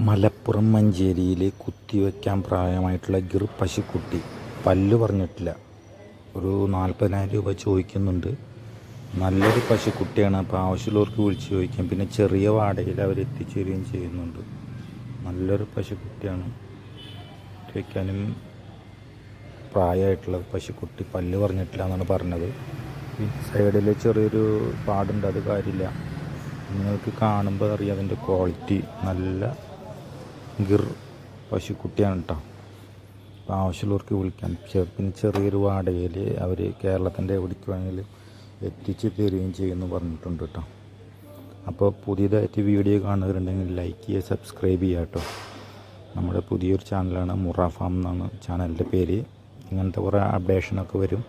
മലപ്പുറം മഞ്ചേരിയിൽ കുത്തിവെക്കാൻ പ്രായമായിട്ടുള്ള ഗിർ പശുക്കുട്ടി പല്ല് പറഞ്ഞിട്ടില്ല. ഒരു 40,000 രൂപ ചോദിക്കുന്നുണ്ട്. നല്ലൊരു പശുക്കുട്ടിയാണ്. അപ്പോൾ ആവശ്യമുള്ളവർക്ക് വിളിച്ച് ചോദിക്കാം. പിന്നെ ചെറിയ വാടകയിൽ അവർ എത്തിച്ചു തരികയും ചെയ്യുന്നുണ്ട്. നല്ലൊരു പശുക്കുട്ടിയാണ്. വയ്ക്കാനും പ്രായമായിട്ടുള്ള പശുക്കുട്ടി പല്ല് പറഞ്ഞിട്ടില്ല എന്നാണ് പറഞ്ഞത്. സൈഡിൽ ചെറിയൊരു പാടുണ്ട്, അത് കാര്യമില്ല. നിങ്ങൾക്ക് കാണുമ്പോൾ അറിയാം അതിൻ്റെ ക്വാളിറ്റി. നല്ല ഗിർ പശുക്കുട്ടിയാണ് കേട്ടോ. അപ്പോൾ ആവശ്യമുള്ളവർക്ക് വിളിക്കാം. പിന്നെ ചെറിയൊരു വാടകയിൽ അവർ കേരളത്തിൻ്റെ എവിടേക്ക് വേണമെങ്കിലും എത്തിച്ച് തരികയും ചെയ്യുമെന്ന് പറഞ്ഞിട്ടുണ്ട് കേട്ടോ. അപ്പോൾ പുതിയതായിട്ട് വീഡിയോ കാണുന്നവരുണ്ടെങ്കിൽ ലൈക്ക് ചെയ്യുക, സബ്സ്ക്രൈബ് ചെയ്യുക കേട്ടോ. നമ്മുടെ പുതിയൊരു ചാനലാണ്, മുറ ഫാം എന്നാണ് ചാനലിൻ്റെ പേര്. ഇങ്ങനത്തെ കുറേ അപ്ഡേഷനൊക്കെ വരും.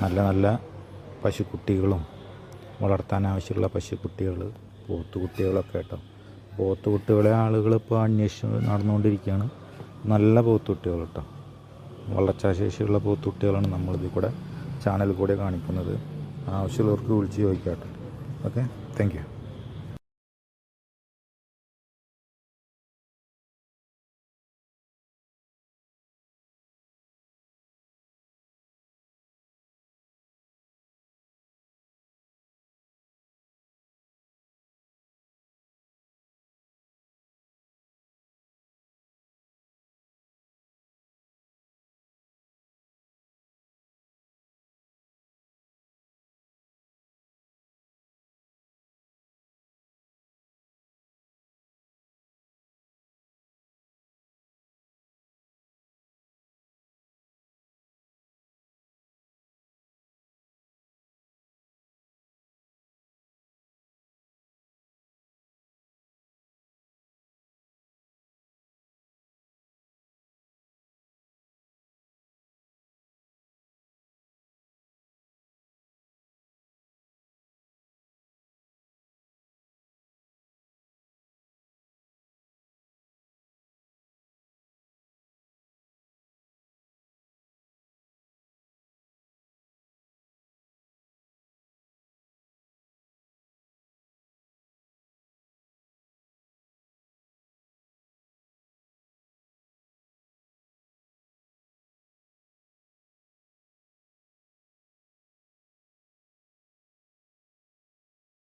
നല്ല നല്ല പശുക്കുട്ടികളും വളർത്താൻ ആവശ്യമുള്ള പശുക്കുട്ടികൾ, പോത്തുകുട്ടികളൊക്കെ കേട്ടോ. പോത്തുകുട്ടികളെ ആളുകൾ ഇപ്പോൾ അന്വേഷിച്ച് നടന്നുകൊണ്ടിരിക്കുകയാണ്. നല്ല പോത്തുകുട്ടികൾ കേട്ടോ. വളർച്ചാശേഷിയുള്ള പോത്തുകുട്ടികളാണ് നമ്മളിതിൽ കൂടെ ചാനലിൽ കൂടെ കാണിക്കുന്നത്. ആവശ്യമുള്ളവർക്ക് വിളിച്ച് ചോദിക്കാം കേട്ടോ. Okay, thank you.